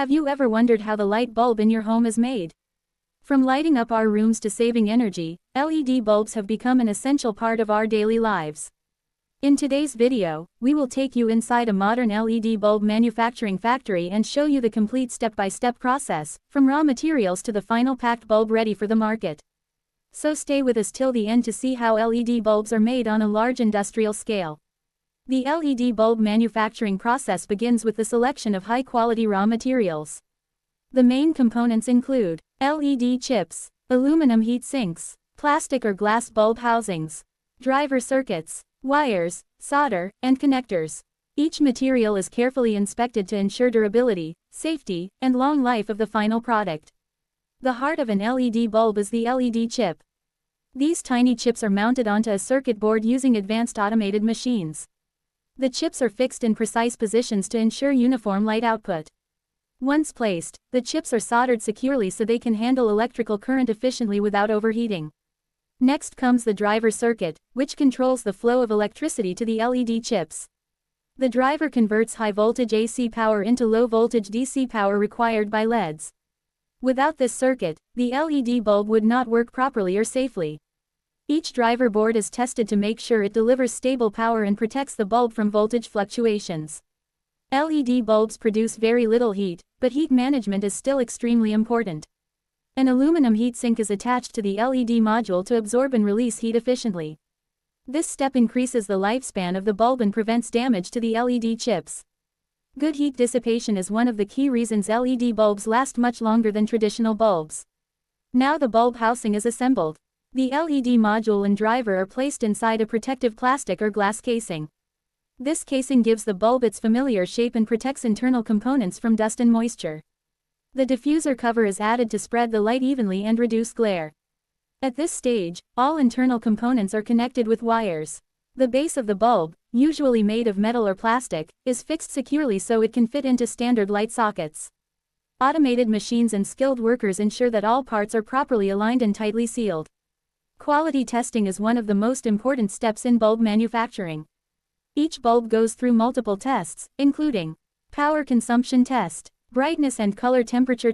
Have you ever wondered how the light bulb in your home is made? From lighting up our rooms to saving energy, LED bulbs have become an essential part of our daily lives. In today's video, we will take you inside a modern LED bulb manufacturing factory and show you the complete step-by-step process, from raw materials to the final packed bulb ready for the market. So stay with us till the end to see how LED bulbs are made on a large industrial scale. The LED bulb manufacturing process begins with the selection of high-quality raw materials. The main components include LED chips, aluminum heat sinks, plastic or glass bulb housings, driver circuits, wires, solder, and connectors. Each material is carefully inspected to ensure durability, safety, and long life of the final product. The heart of an LED bulb is the LED chip. These tiny chips are mounted onto a circuit board using advanced automated machines. The chips are fixed in precise positions to ensure uniform light output. Once placed, the chips are soldered securely so they can handle electrical current efficiently without overheating. Next comes the driver circuit, which controls the flow of electricity to the LED chips. The driver converts high-voltage AC power into low-voltage DC power required by LEDs. Without this circuit, the LED bulb would not work properly or safely. Each driver board is tested to make sure it delivers stable power and protects the bulb from voltage fluctuations. LED bulbs produce very little heat, but heat management is still extremely important. An aluminum heatsink is attached to the LED module to absorb and release heat efficiently. This step increases the lifespan of the bulb and prevents damage to the LED chips. Good heat dissipation is one of the key reasons LED bulbs last much longer than traditional bulbs. Now the bulb housing is assembled. The LED module and driver are placed inside a protective plastic or glass casing. This casing gives the bulb its familiar shape and protects internal components from dust and moisture. The diffuser cover is added to spread the light evenly and reduce glare. At this stage, all internal components are connected with wires. The base of the bulb, usually made of metal or plastic, is fixed securely so it can fit into standard light sockets. Automated machines and skilled workers ensure that all parts are properly aligned and tightly sealed. Quality testing is one of the most important steps in bulb manufacturing. Each bulb goes through multiple tests, including power consumption test, brightness and color temperature